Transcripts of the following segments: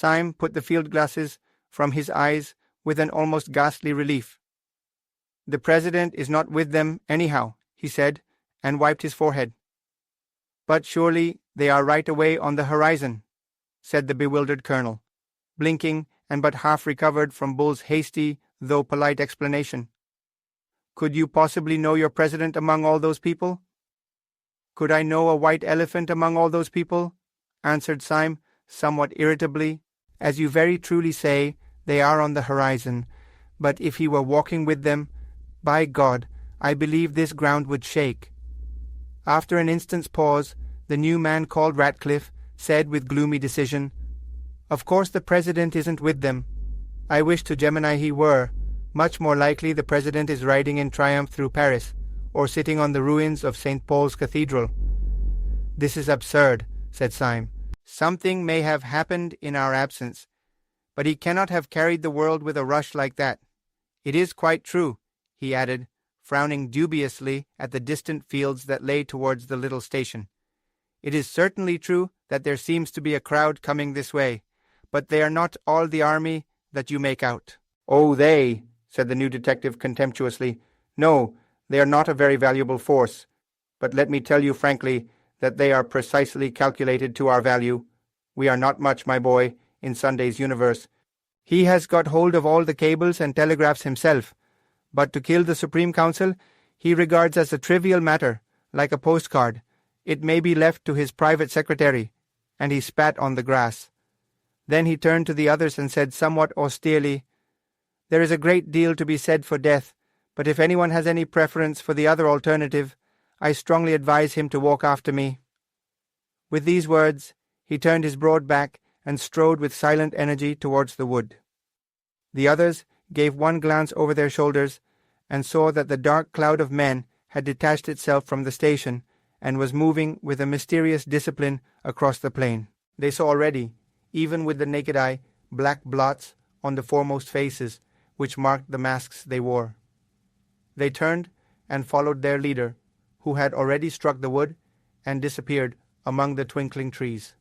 Syme put the field glasses from his eyes with an almost ghastly relief. "The President is not with them anyhow," he said, and wiped his forehead. "But surely they are right away on the horizon," said the bewildered colonel, blinking and but half recovered from Bull's hasty though polite explanation. "Could you possibly know your President among all those people?" "Could I know a white elephant among all those people?" answered Syme, somewhat irritably. "As you very truly say, they are on the horizon, but if he were walking with them, by God, I believe this ground would shake." After an instant's pause, the new man called Ratcliffe said with gloomy decision, "Of course the President isn't with them. I wish to Gemini he were. Much more likely the President is riding in triumph through Paris, or sitting on the ruins of St. Paul's Cathedral." "This is absurd," said Syme. "Something may have happened in our absence, but he cannot have carried the world with a rush like that. It is quite true," he added, frowning dubiously at the distant fields that lay towards the little station. "It is certainly true that there seems to be a crowd coming this way, but they are not all the army that you make out." "Oh, they," said the new detective contemptuously. "No, they are not a very valuable force, but let me tell you frankly that they are precisely calculated to our value. We are not much, my boy, in Sunday's universe. He has got hold of all the cables and telegraphs himself, but to kill the Supreme Council he regards as a trivial matter, like a postcard. It may be left to his private secretary," and he spat on the grass. Then he turned to the others and said somewhat austerely, "There is a great deal to be said for death, but if anyone has any preference for the other alternative, I strongly advise him to walk after me." With these words, he turned his broad back and strode with silent energy towards the wood. The others gave one glance over their shoulders and saw that the dark cloud of men had detached itself from the station and was moving with a mysterious discipline across the plain. They saw already, even with the naked eye, black blots on the foremost faces, which marked the masks they wore. They turned and followed their leader, who had already struck the wood and disappeared among the twinkling trees.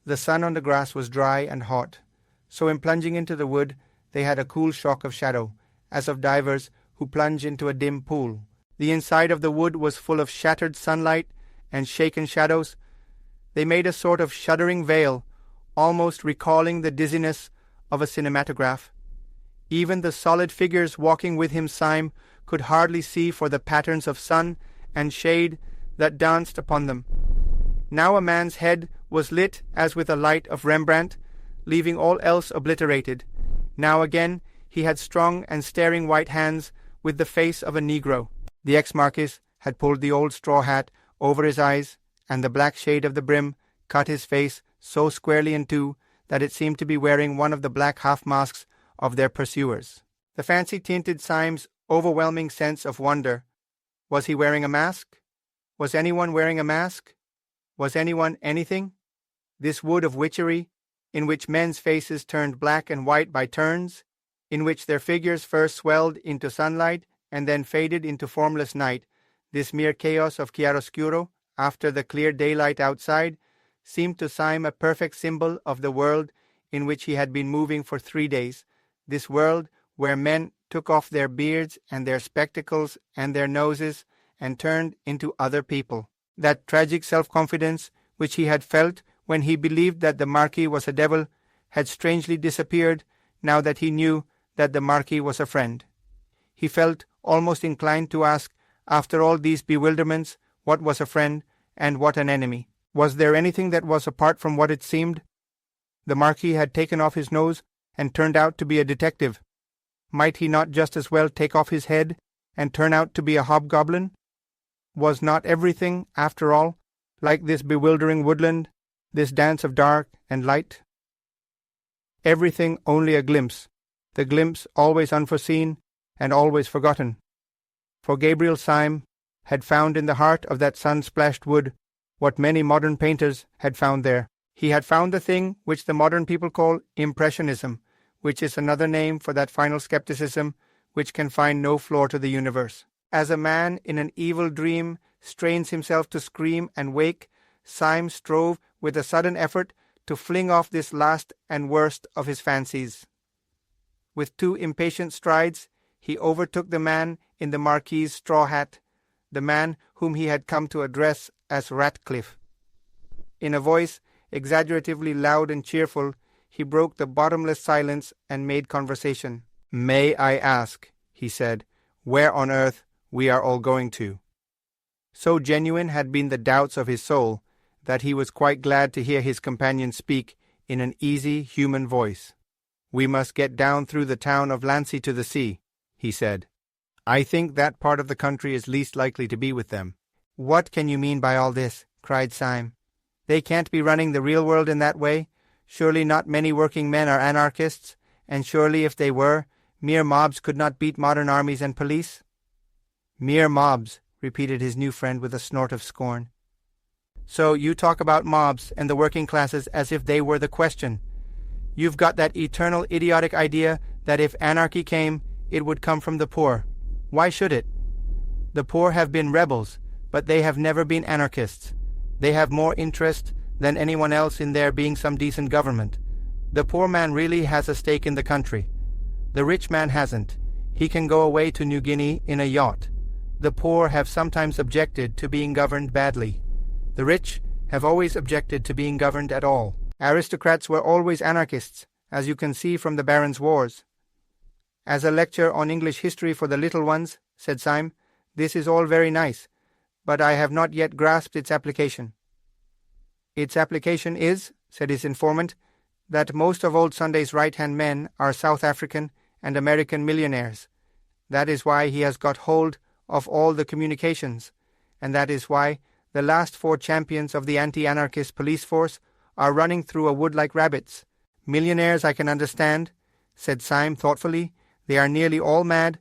The sun on the grass was dry and hot, so in plunging into the wood they had a cool shock of shadow, as of divers who plunge into a dim pool. The inside of the wood was full of shattered sunlight and shaken shadows. They made a sort of shuddering veil, almost recalling the dizziness of a cinematograph. Even the solid figures walking with him Syme could hardly see for the patterns of sun and shade that danced upon them. Now a man's head was lit as with a light of Rembrandt, leaving all else obliterated. Now again he had strong and staring white hands with the face of a Negro. The ex-Marquis had pulled the old straw hat over his eyes, and the black shade of the brim cut his face so squarely in two that it seemed to be wearing one of the black half-masks of their pursuers. The fancy tinted Syme's overwhelming sense of wonder. Was he wearing a mask? Was anyone wearing a mask? Was anyone anything? This wood of witchery, in which men's faces turned black and white by turns, in which their figures first swelled into sunlight and then faded into formless night, this mere chaos of chiaroscuro after the clear daylight outside, seemed to Syme a perfect symbol of the world in which he had been moving for 3 days, this world where men took off their beards and their spectacles and their noses and turned into other people. That tragic self-confidence which he had felt when he believed that the Marquis was a devil had strangely disappeared now that he knew that the Marquis was a friend. He felt almost inclined to ask, after all these bewilderments, what was a friend and what an enemy. Was there anything that was apart from what it seemed? The Marquis had taken off his nose and turned out to be a detective. Might he not just as well take off his head and turn out to be a hobgoblin? Was not everything, after all, like this bewildering woodland, this dance of dark and light? Everything only a glimpse, the glimpse always unforeseen and always forgotten. For Gabriel Syme had found in the heart of that sun-splashed wood what many modern painters had found there. He had found the thing which the modern people call impressionism, which is another name for that final skepticism which can find no floor to the universe. As a man in an evil dream strains himself to scream and wake, Syme strove with a sudden effort to fling off this last and worst of his fancies. With 2 impatient strides, he overtook the man in the Marquis's straw hat, the man whom he had come to address as Ratcliffe. In a voice exaggeratively loud and cheerful, he broke the bottomless silence and made conversation. "May I ask," he said, "where on earth we are all going to?" So genuine had been the doubts of his soul that he was quite glad to hear his companion speak in an easy human voice. "We must get down through the town of Lancy to the sea," he said. "I think that part of the country is least likely to be with them." "What can you mean by all this?" cried Syme. "They can't be running the real world in that way. Surely not many working men are anarchists, and surely if they were, mere mobs could not beat modern armies and police." "Mere mobs," repeated his new friend with a snort of scorn. "So you talk about mobs and the working classes as if they were the question. You've got that eternal idiotic idea that if anarchy came, it would come from the poor. Why should it? The poor have been rebels, but they have never been anarchists. They have more interest than anyone else in there being some decent government. The poor man really has a stake in the country. The rich man hasn't. He can go away to New Guinea in a yacht. The poor have sometimes objected to being governed badly. The rich have always objected to being governed at all. Aristocrats were always anarchists, as you can see from the Barons' Wars." "As a lecture on English history for the little ones," said Syme, "this is all very nice, but I have not yet grasped its application." "Its application is," said his informant, "that most of old Sunday's right-hand men are South African and American millionaires. That is why he has got hold of all the communications, and that is why the last 4 champions of the anti-anarchist police force are running through a wood like rabbits. Millionaires I can understand," said Syme thoughtfully. "They are nearly all mad,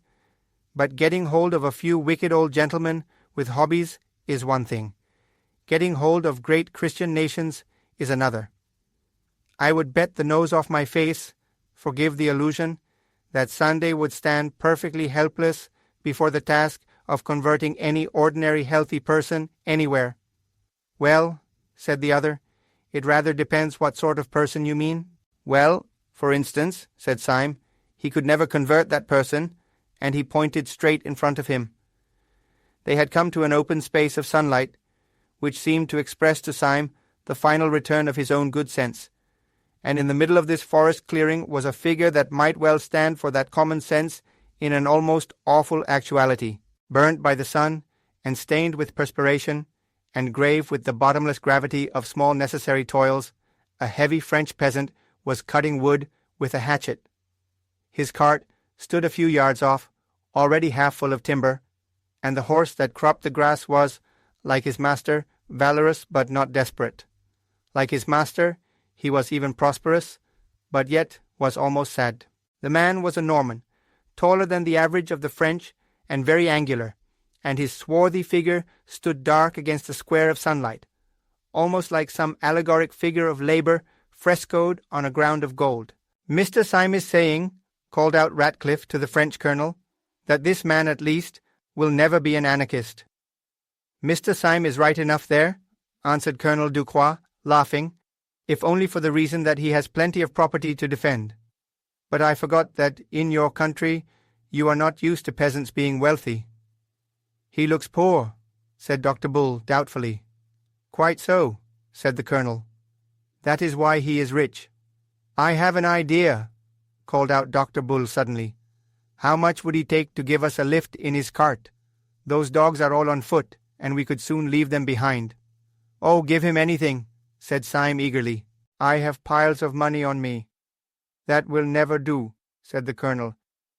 but getting hold of a few wicked old gentlemen with hobbies is one thing. Getting hold of great Christian nations is another. I would bet the nose off my face, forgive the allusion, that Sunday would stand perfectly helpless before the task of converting any ordinary healthy person anywhere." "Well," said the other, "it rather depends what sort of person you mean." "Well, for instance," said Syme, "he could never convert that person," and he pointed straight in front of him. They had come to an open space of sunlight, which seemed to express to Syme the final return of his own good sense, and in the middle of this forest clearing was a figure that might well stand for that common sense in an almost awful actuality. Burnt by the sun, and stained with perspiration, and grave with the bottomless gravity of small necessary toils, a heavy French peasant was cutting wood with a hatchet. His cart stood a few yards off, already half full of timber, and the horse that cropped the grass was, like his master, valorous but not desperate. Like his master, he was even prosperous, but yet was almost sad. The man was a Norman, taller than the average of the French and very angular, and his swarthy figure stood dark against a square of sunlight, almost like some allegoric figure of labour frescoed on a ground of gold. "Mr. Syme is saying," called out Ratcliffe to the French colonel, "that this man at least will never be an anarchist." "Mr. Syme is right enough there," answered Colonel Ducroix, laughing, "if only for the reason that he has plenty of property to defend. But I forgot that in your country you are not used to peasants being wealthy." "He looks poor," said Dr. Bull doubtfully. "Quite so," said the colonel. "That is why he is rich." "I have an idea," called out Dr. Bull suddenly. "How much would he take to give us a lift in his cart? Those dogs are all on foot, and we could soon leave them behind." "Oh, give him anything," said Syme eagerly. "I have piles of money on me." "That will never do," said the colonel.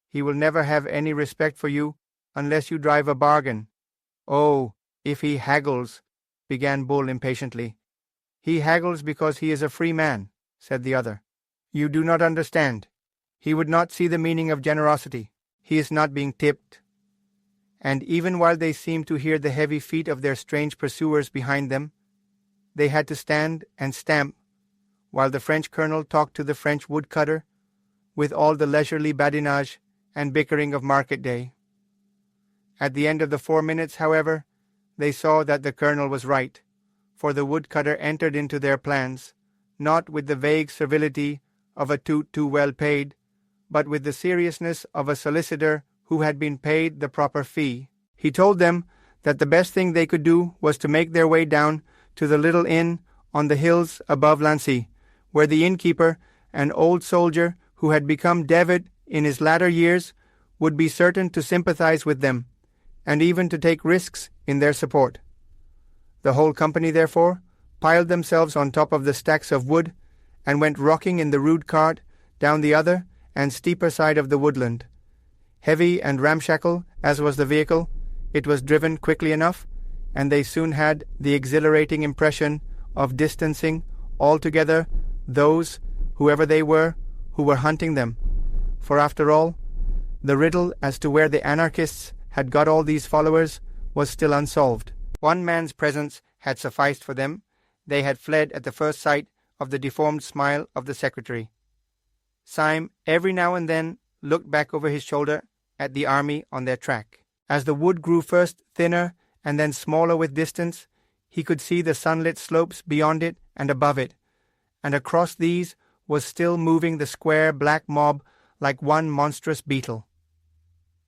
"He will never have any respect for you unless you drive a bargain." "Oh, if he haggles," began Bull impatiently. "He haggles because he is a free man," said the other. "You do not understand. He would not see the meaning of generosity. He is not being tipped." And even while they seemed to hear the heavy feet of their strange pursuers behind them, they had to stand and stamp while the French colonel talked to the French woodcutter with all the leisurely badinage and bickering of market day. At the end of the 4 minutes, however, they saw that the colonel was right, for the woodcutter entered into their plans, not with the vague servility of a toot too well paid, but with the seriousness of a solicitor who had been paid the proper fee. He told them that the best thing they could do was to make their way down to the little inn on the hills above Lancy, where the innkeeper, an old soldier who had become David in his latter years, would be certain to sympathize with them, and even to take risks in their support. The whole company, therefore, piled themselves on top of the stacks of wood, and went rocking in the rude cart down the other and steeper side of the woodland. Heavy and ramshackle as was the vehicle, it was driven quickly enough, and they soon had the exhilarating impression of distancing altogether those, whoever they were, who were hunting them. For after all, the riddle as to where the anarchists had got all these followers was still unsolved. One man's presence had sufficed for them. They had fled at the first sight of the deformed smile of the secretary. Syme every now and then looked back over his shoulder at the army on their track. As the wood grew first thinner and then smaller with distance, he could see the sunlit slopes beyond it and above it, and across these was still moving the square black mob like one monstrous beetle.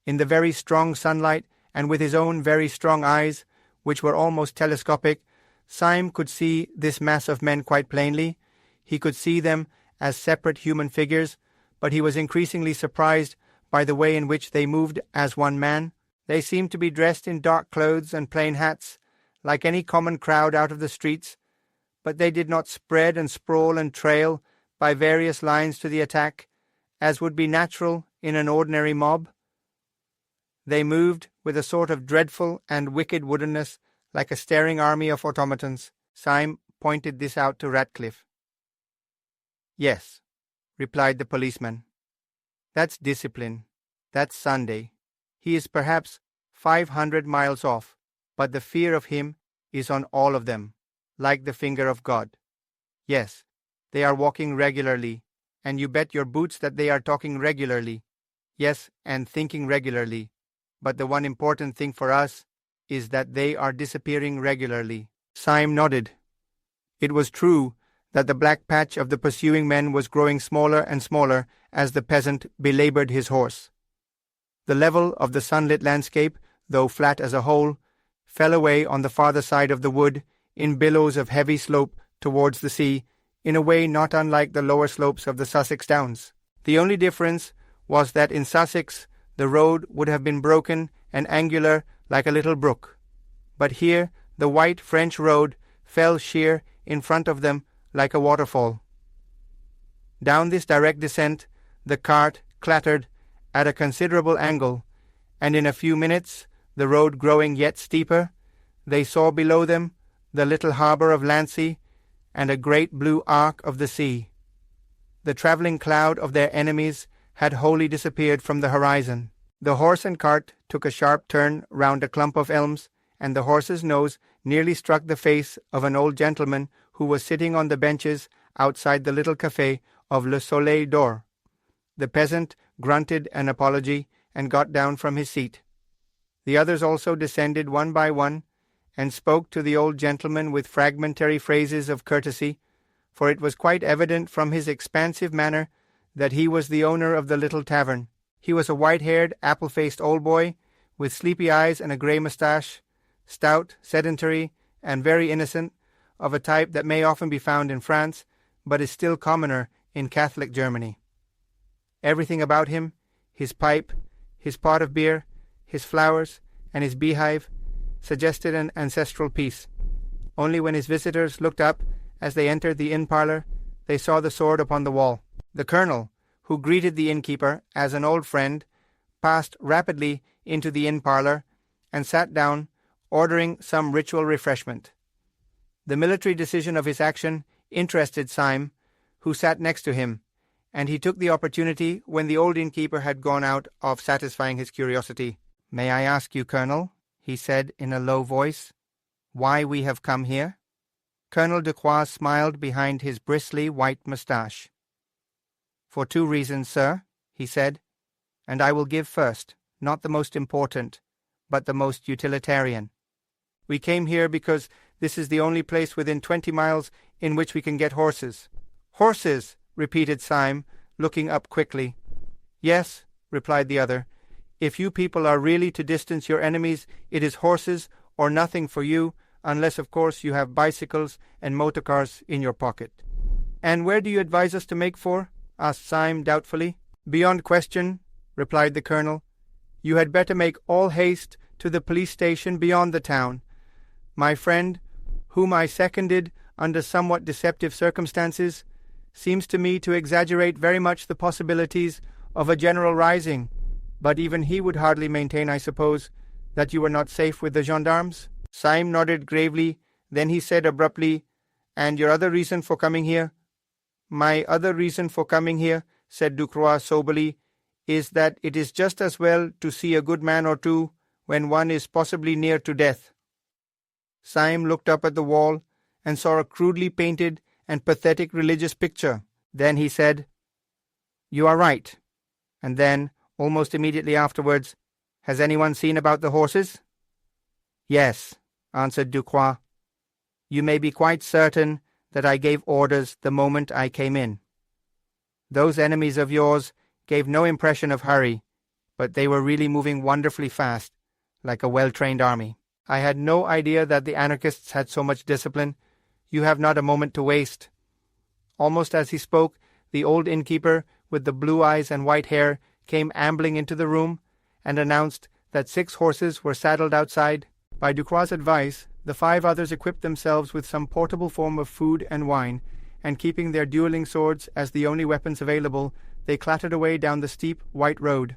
In the very strong sunlight, and with his own very strong eyes, which were almost telescopic, Syme could see this mass of men quite plainly. He could see them as separate human figures, but he was increasingly surprised by the way in which they moved as one man. They seemed to be dressed in dark clothes and plain hats, like any common crowd out of the streets, but they did not spread and sprawl and trail by various lines to the attack, as would be natural in an ordinary mob. They moved with a sort of dreadful and wicked woodenness, like a staring army of automatons. Syme pointed this out to Ratcliffe. "Yes," replied the policeman. "That's discipline. That's Sunday. He is perhaps 500 miles off, but the fear of him is on all of them, like the finger of God. Yes, they are walking regularly, and you bet your boots that they are talking regularly. Yes, and thinking regularly. But the one important thing for us is that they are disappearing regularly." Syme nodded. It was true that the black patch of the pursuing men was growing smaller and smaller as the peasant belaboured his horse. The level of the sunlit landscape, though flat as a whole, fell away on the farther side of the wood in billows of heavy slope towards the sea, in a way not unlike the lower slopes of the Sussex Downs. The only difference was that in Sussex the road would have been broken and angular like a little brook, but here the white French road fell sheer in front of them like a waterfall. Down this direct descent the cart clattered at a considerable angle, and in a few minutes, the road growing yet steeper, they saw below them the little harbour of Lancy and a great blue arc of the sea. The travelling cloud of their enemies had wholly disappeared from the horizon. The horse and cart took a sharp turn round a clump of elms, and the horse's nose nearly struck the face of an old gentleman who was sitting on the benches outside the little café of Le Soleil d'Or. The peasant grunted an apology and got down from his seat. The others also descended one by one, and spoke to the old gentleman with fragmentary phrases of courtesy, for it was quite evident from his expansive manner that he was the owner of the little tavern. He was a white-haired, apple-faced old boy, with sleepy eyes and a grey moustache, stout, sedentary, and very innocent, of a type that may often be found in France, but is still commoner in Catholic Germany. Everything about him, his pipe, his pot of beer, his flowers, and his beehive, suggested an ancestral peace. Only when his visitors looked up as they entered the inn parlour, they saw the sword upon the wall. The colonel, who greeted the innkeeper as an old friend, passed rapidly into the inn parlour and sat down, ordering some ritual refreshment. The military decision of his action interested Syme, who sat next to him, and he took the opportunity, when the old innkeeper had gone out, of satisfying his curiosity. "May I ask you, Colonel," he said in a low voice, "why we have come here?" Colonel de Croix smiled behind his bristly white moustache. "For 2 reasons, sir," he said, "and I will give first, not the most important, but the most utilitarian. We came here because this is the only place within 20 miles in which we can get horses. Horses, repeated Syme, looking up quickly. Yes, replied the other. If you people are really to distance your enemies, it is horses or nothing for you, unless of course you have bicycles and motor cars in your pocket. And where do you advise us to make for? Asked Syme doubtfully. Beyond question, replied the colonel. You had better make all haste to the police station beyond the town. My friend, whom I seconded under somewhat deceptive circumstances, seems to me to exaggerate very much the possibilities of a general rising, but even he would hardly maintain, I suppose, that you were not safe with the gendarmes? Syme nodded gravely, then he said abruptly, And your other reason for coming here? My other reason for coming here, said Ducroix soberly, is that it is just as well to see a good man or two when one is possibly near to death. Syme looked up at the wall and saw a crudely painted and pathetic religious picture. Then he said, You are right. And then, almost immediately afterwards, Has anyone seen about the horses? Yes, answered Ducroix. You may be quite certain that I gave orders the moment I came in. Those enemies of yours gave no impression of hurry, but they were really moving wonderfully fast, like a well-trained army. I had no idea that the anarchists had so much discipline. You have not a moment to waste. Almost as he spoke, the old innkeeper, with the blue eyes and white hair, came ambling into the room and announced that 6 horses were saddled outside. By Ducroix's advice, the 5 others equipped themselves with some portable form of food and wine, and keeping their dueling swords as the only weapons available, they clattered away down the steep, white road.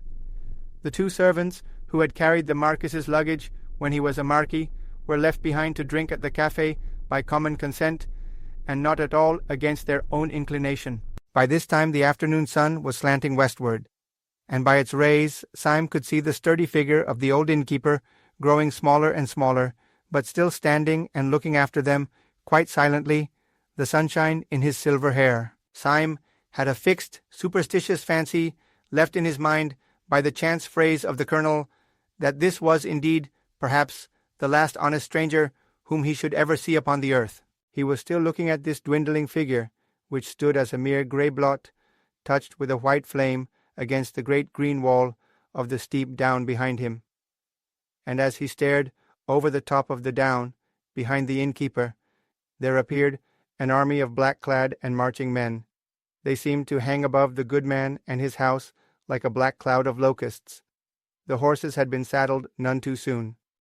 The 2 servants, who had carried the Marquis's luggage when he was a Marquis, were left behind to drink at the café by common consent, and not at all against their own inclination. By this time the afternoon sun was slanting westward, and by its rays Syme could see the sturdy figure of the old innkeeper growing smaller and smaller, but still standing and looking after them, quite silently, the sunshine in his silver hair. Syme had a fixed, superstitious fancy, left in his mind by the chance phrase of the colonel, that this was indeed, perhaps, the last honest stranger whom he should ever see upon the earth. He was still looking at this dwindling figure, which stood as a mere grey blot, touched with a white flame against the great green wall of the steep down behind him. And as he stared over the top of the down, behind the innkeeper, there appeared an army of black-clad and marching men. They seemed to hang above the good man and his house like a black cloud of locusts. The horses had been saddled none too soon.